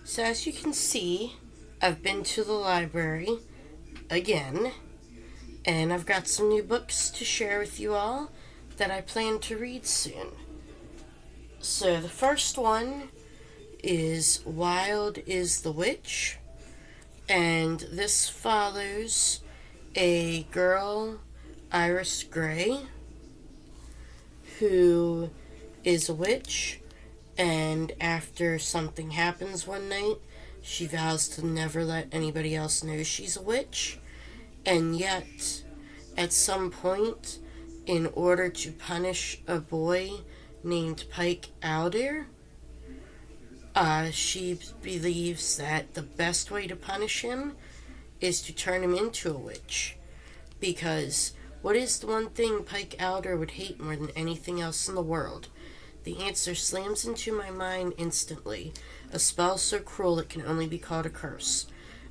So as you can see, I've been to the library again, and I've got some new books to share with you all that I plan to read soon. So the first one is Wild is the Witch, and this follows a girl, Iris Gray, who is a witch, and after something happens one night, she vows to never let anybody else know she's a witch, and yet, at some point, in order to punish a boy named Pike Alder, she believes that the best way to punish him is to turn him into a witch. Because what is the one thing Pike Alder would hate more than anything else in the world? The answer slams into my mind instantly. A spell so cruel it can only be called a curse.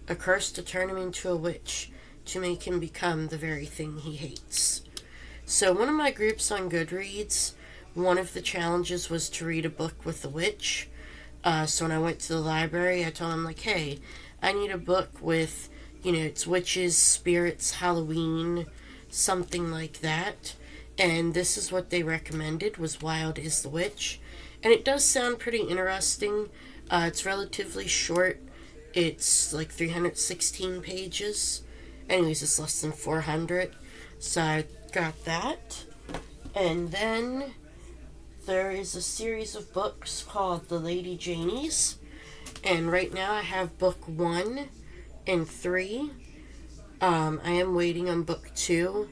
A curse to turn him into a witch, to make him become the very thing he hates. So one of my groups on Goodreads, one of the challenges was to read a book with a witch. So when I went to the library, I told them, hey, I need a book with, it's witches, spirits, Halloween, something like that. And this is what they recommended, was Wild is the Witch. And it does sound pretty interesting. It's relatively short. It's 316 pages. Anyways, it's less than 400. So I got that. And then there is a series of books called The Lady Janies. And right now I have book 1 and 3. I am waiting on book 2,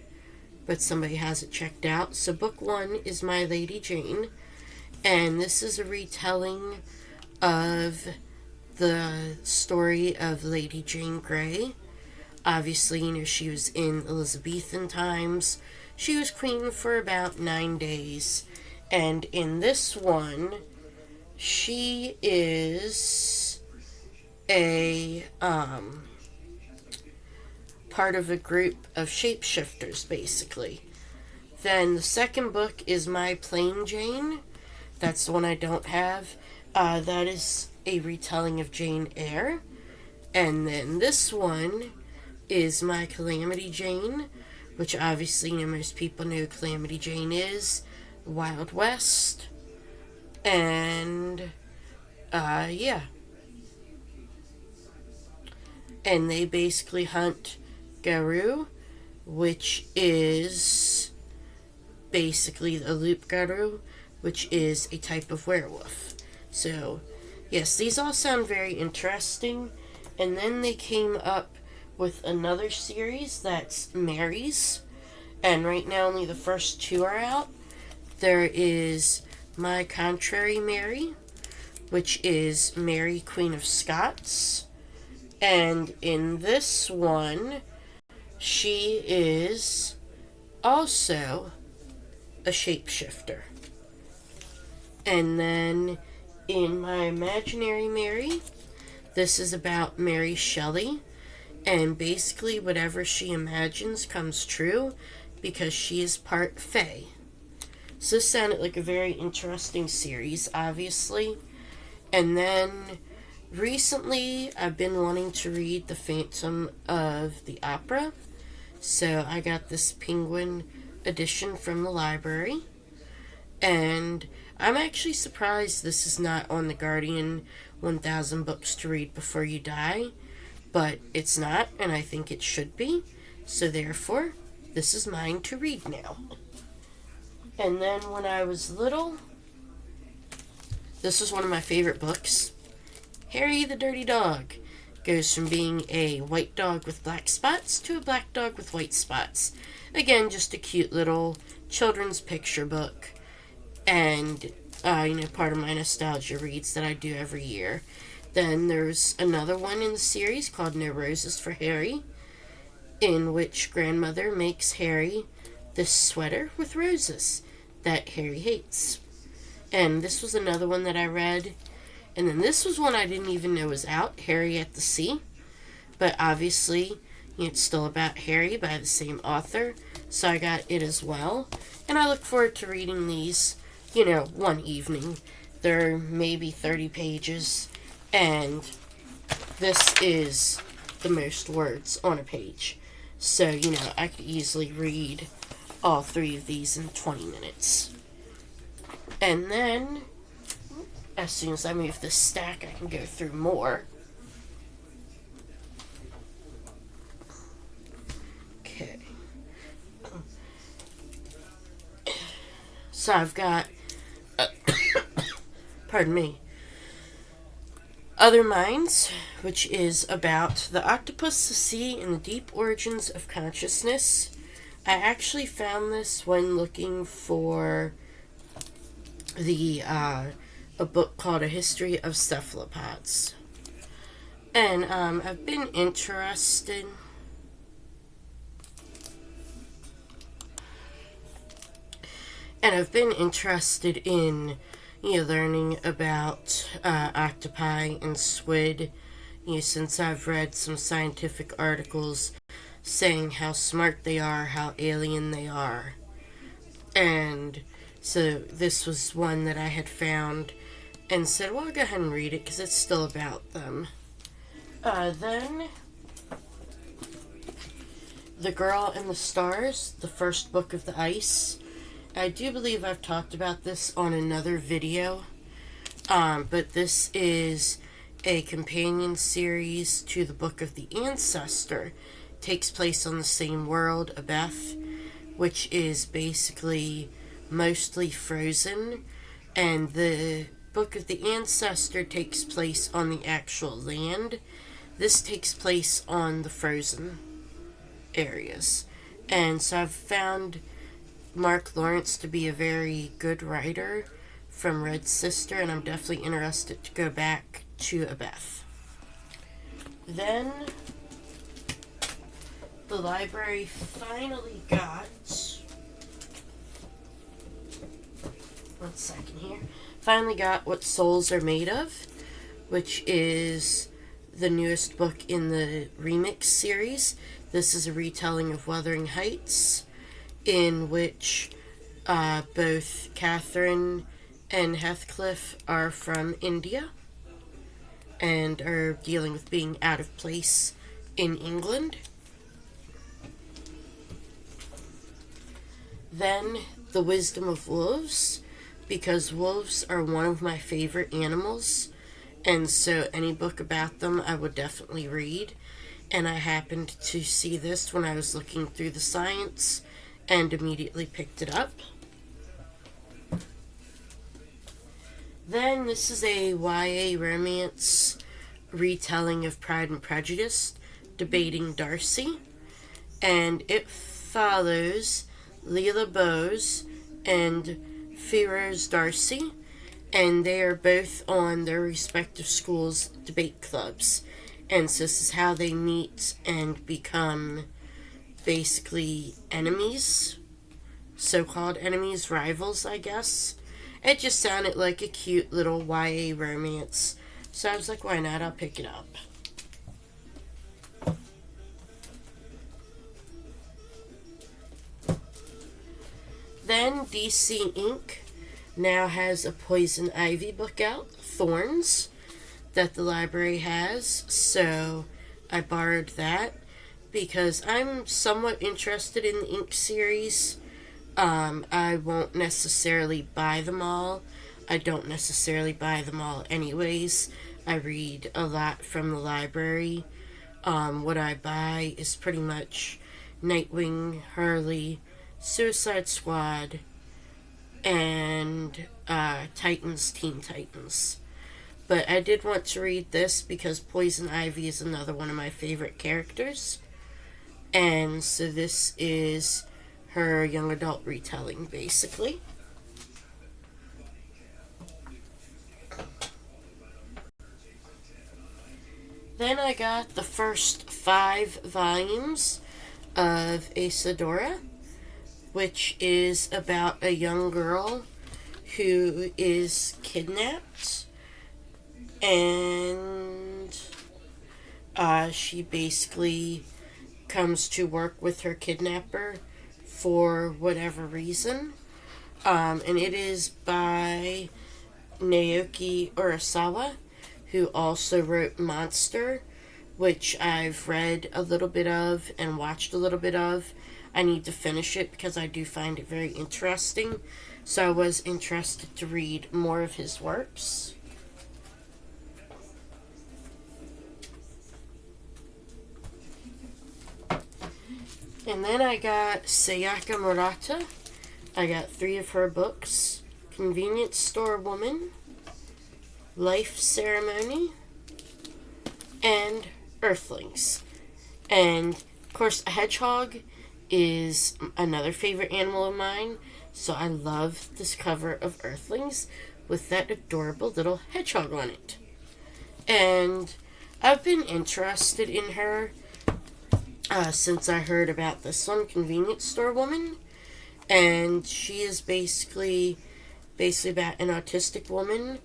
but somebody has it checked out. So book 1 is My Lady Jane, and this is a retelling of the story of Lady Jane Grey. Obviously, she was in Elizabethan times. She was queen for about 9 days, and in this one, she is a part of a group of shapeshifters, basically. Then the second book is My Plain Jane. That's the one I don't have. That is a retelling of Jane Eyre. And then this one is My Calamity Jane, which obviously most people know Calamity Jane is. Wild West. And, yeah. And they basically hunt Garou, which is basically a loup-garou, which is a type of werewolf. So, yes, these all sound very interesting. And then they came up with another series that's Mary's, and right now only the first 2 are out. There is My Contrary Mary, which is Mary, Queen of Scots. And in this one, she is also a shapeshifter. And then in My Imaginary Mary, this is about Mary Shelley. And basically whatever she imagines comes true because she is part fae. So this sounded like a very interesting series, obviously. And then recently, I've been wanting to read The Phantom of the Opera, so I got this Penguin edition from the library, and I'm actually surprised this is not on the Guardian 1000 Books to Read Before You Die, but it's not, and I think it should be, so therefore, this is mine to read now. And then when I was little, this was one of my favorite books. Harry the Dirty Dog goes from being a white dog with black spots to a black dog with white spots. Again, just a cute little children's picture book. And, part of my nostalgia reads that I do every year. Then there's another one in the series called No Roses for Harry, in which grandmother makes Harry this sweater with roses that Harry hates. And this was another one that I read. And then this was one I didn't even know was out, Harry at the Sea. But obviously, it's still about Harry by the same author, so I got it as well. And I look forward to reading these, one evening. They're maybe 30 pages, And this is the most words on a page. So, I could easily read all 3 of these in 20 minutes. And then, as soon as I move this stack, I can go through more. Okay. So I've got, pardon me, Other Minds, which is about the octopus, the sea, and the deep origins of consciousness. I actually found this when looking for a book called A History of Cephalopods. And I've been interested in learning about octopi and squid, since I've read some scientific articles saying how smart they are, how alien they are. And so this was one that I had found and said, well, I'll go ahead and read it because it's still about them. Then The Girl and the Stars, the first book of the ice. I do believe I've talked about this on another video, but this is a companion series to the Book of the Ancestor. It takes place on the same world, Abeth, which is basically mostly frozen, and the Book of the Ancestor takes place on the actual land. This takes place on the frozen areas. And so I've found Mark Lawrence to be a very good writer from Red Sister, and I'm definitely interested to go back to Abeth. Then the library finally got, What Souls Are Made Of, which is the newest book in the Remix series. This is a retelling of Wuthering Heights, in which both Catherine and Heathcliff are from India and are dealing with being out of place in England. Then The Wisdom of Wolves, because wolves are one of my favorite animals, and so any book about them I would definitely read. And I happened to see this when I was looking through the science and immediately picked it up. Then this is a YA romance retelling of Pride and Prejudice, Debating Darcy, and it follows Leela Bowes and Firoz Darcy, and they are both on their respective schools' debate clubs. And so this is how they meet and become basically enemies, so-called enemies, rivals, I guess. It just sounded like a cute little YA romance, so I was like, why not? I'll pick it up. Then DC Inc. now has a Poison Ivy book out, Thorns, that the library has, so I borrowed that because I'm somewhat interested in the Ink series. I won't necessarily buy them all. I don't necessarily buy them all anyways. I read a lot from the library. What I buy is pretty much Nightwing, Hurley, Suicide Squad, and Titans, Teen Titans. But I did want to read this because Poison Ivy is another one of my favorite characters. And so this is her young adult retelling, basically. Then I got the first 5 volumes of Asadora, which is about a young girl who is kidnapped, and she basically comes to work with her kidnapper for whatever reason. And it is by Naoki Urasawa, who also wrote Monster, which I've read a little bit of and watched a little bit of. I need to finish it because I do find it very interesting. So I was interested to read more of his works. And then I got Sayaka Murata. I got 3 of her books. Convenience Store Woman, Life Ceremony, and Earthlings. And, of course, a hedgehog is another favorite animal of mine. So I love this cover of Earthlings with that adorable little hedgehog on it. And I've been interested in her since I heard about this one, Convenience Store Woman. And she is basically about an autistic woman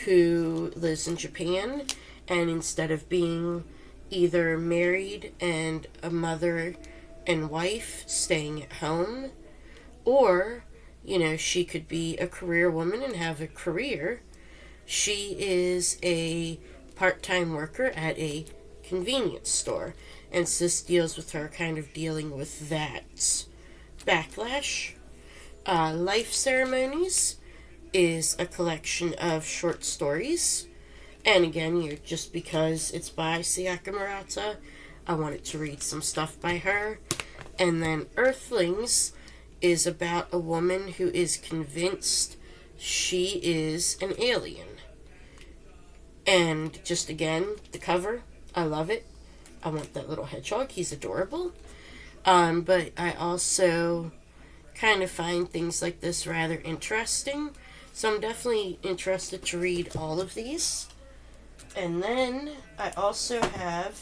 who lives in Japan, and instead of being either married and a mother and wife staying at home, or, she could be a career woman and have a career, she is a part-time worker at a convenience store. And so this deals with her kind of dealing with that backlash. Life Ceremonies is a collection of short stories. And again, just because it's by Sayaka Murata, I wanted to read some stuff by her. And then Earthlings is about a woman who is convinced she is an alien. And just again, the cover, I love it. I want that little hedgehog. He's adorable. But I also kind of find things like this rather interesting. So I'm definitely interested to read all of these. And then I also have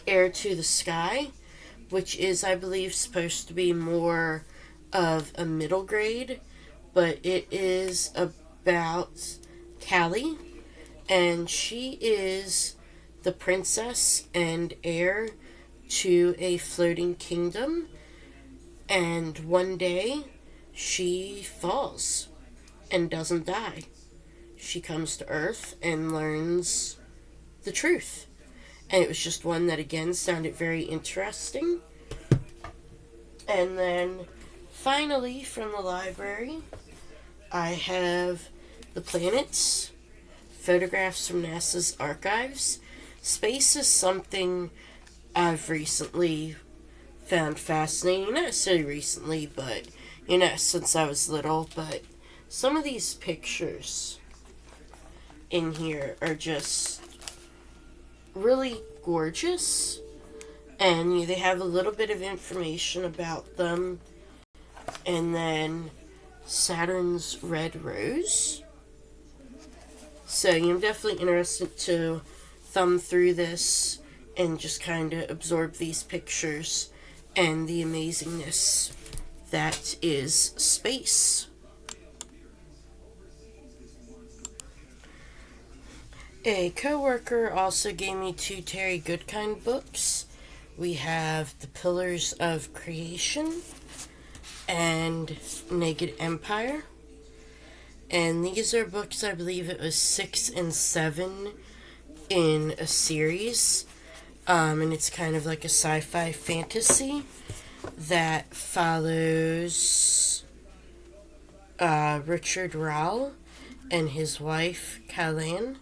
Air to the Sky, which is, I believe, supposed to be more of a middle grade. But it is about Callie. And she is the princess and heir to a floating kingdom, and one day she falls and doesn't die. She comes to Earth and learns the truth. And it was just one that again sounded very interesting. And then finally from the library, I have The Planets, Photographs from NASA's Archives. Space is something I've recently found fascinating. Not necessarily recently, but, since I was little. But some of these pictures in here are just really gorgeous. And they have a little bit of information about them. And then Saturn's red rose. So I'm definitely interested to thumb through this and just kind of absorb these pictures and the amazingness that is space. A coworker also gave me 2 Terry Goodkind books. We have The Pillars of Creation and Naked Empire. And these are books, I believe it was 6 and 7 in a series. And it's kind of like a sci-fi fantasy that follows Richard Rowell and his wife, Callan.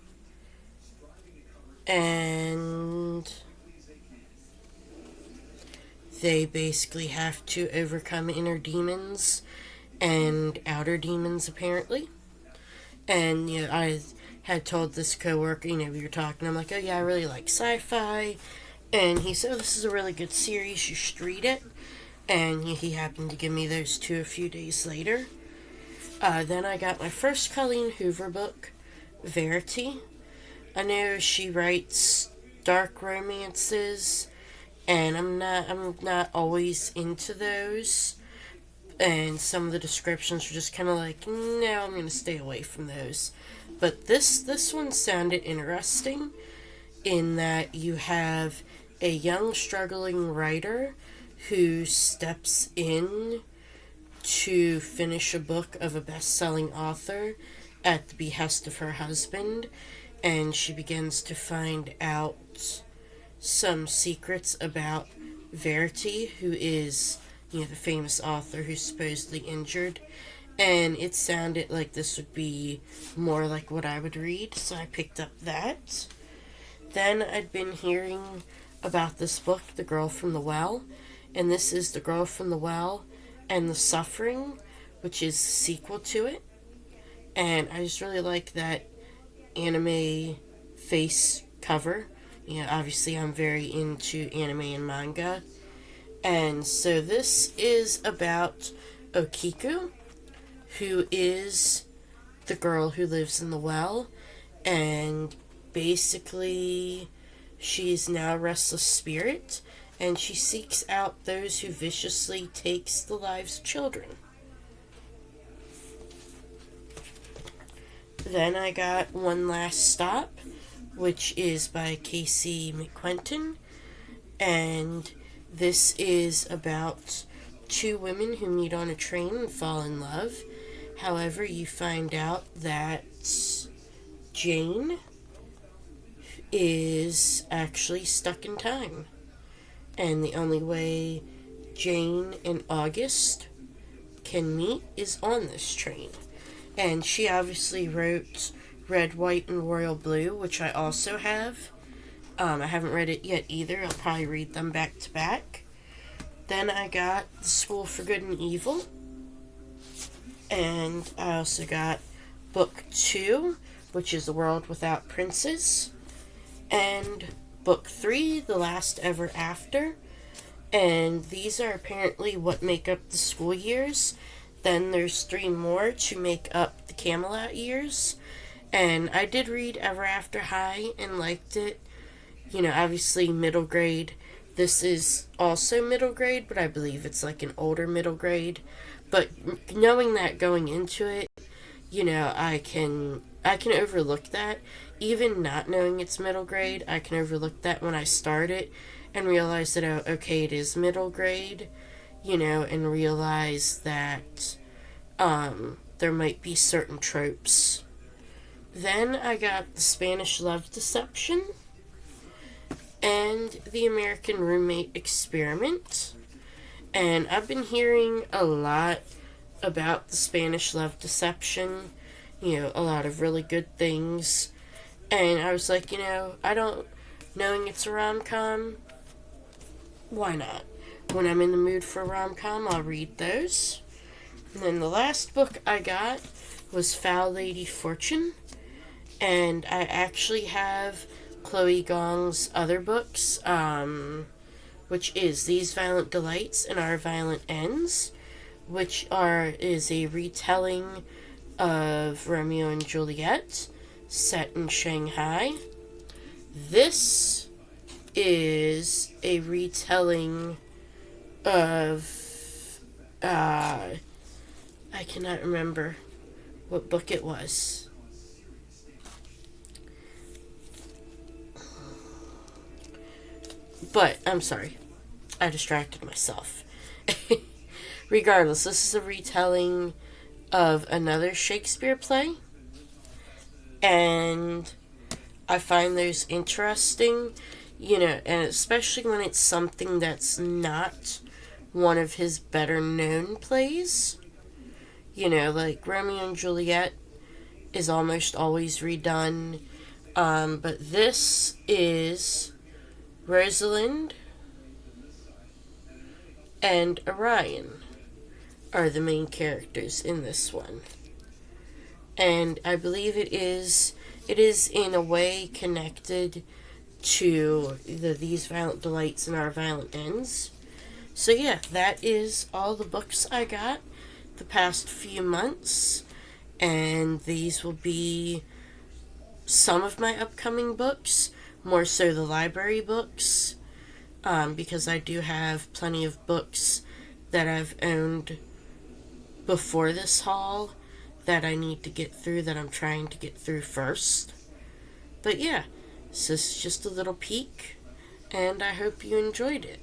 And they basically have to overcome inner demons and outer demons, apparently. And, I had told this coworker, we were talking, I'm like, oh yeah, I really like sci-fi. And he said, oh, this is a really good series, you should read it. And he happened to give me those 2 a few days later. Then I got my first Colleen Hoover book, Verity. I know she writes dark romances, and I'm not always into those. And some of the descriptions were just kind of like, no, I'm going to stay away from those. But this one sounded interesting in that you have a young struggling writer who steps in to finish a book of a best-selling author at the behest of her husband, and she begins to find out some secrets about Verity, who is, the famous author who's supposedly injured. And it sounded like this would be more like what I would read, so I picked up that. Then I'd been hearing about this book, The Girl from the Well, and this is The Girl from the Well and the Suffering, which is the sequel to it. And I just really like that anime face cover. Obviously I'm very into anime and manga. And so this is about Okiku, who is the girl who lives in the well, and basically she's now a restless spirit, and she seeks out those who viciously takes the lives of children. Then I got One Last Stop, which is by Casey McQuentin, and this is about two women who meet on a train and fall in love. However, you find out that Jane is actually stuck in time, and the only way Jane and August can meet is on this train. And she obviously wrote Red, White, and Royal Blue, which I also have. I haven't read it yet either. I'll probably read them back to back. Then I got The School for Good and Evil. And I also got Book 2, which is The World Without Princes. And Book 3, The Last Ever After. And these are apparently what make up the school years. Then there's 3 more to make up the Camelot years. And I did read Ever After High and liked it. Obviously middle grade. This is also middle grade, but I believe it's like an older middle grade. But knowing that going into it, I can overlook that. Even not knowing it's middle grade, I can overlook that when I start it and realize that, oh, okay, it is middle grade, and realize that there might be certain tropes. Then I got The Spanish Love Deception and The American Roommate Experiment. And I've been hearing a lot about The Spanish Love Deception, a lot of really good things. And I was like, knowing it's a rom-com, why not? When I'm in the mood for a rom-com, I'll read those. And then the last book I got was Foul Lady Fortune. And I actually have Chloe Gong's other books, which is These Violent Delights and Our Violent Ends, which is a retelling of Romeo and Juliet set in Shanghai. This is a retelling of I cannot remember what book it was. But, I'm sorry. I distracted myself. Regardless, this is a retelling of another Shakespeare play. And I find those interesting, and especially when it's something that's not one of his better known plays. Like Romeo and Juliet is almost always redone. But this is Rosalind and Orion are the main characters in this one. And I believe it is in a way connected to These Violent Delights and Our Violent Ends. So yeah, that is all the books I got the past few months. And these will be some of my upcoming books. More so the library books, because I do have plenty of books that I've owned before this haul that I need to get through, that I'm trying to get through first. But yeah, this is just a little peek, and I hope you enjoyed it.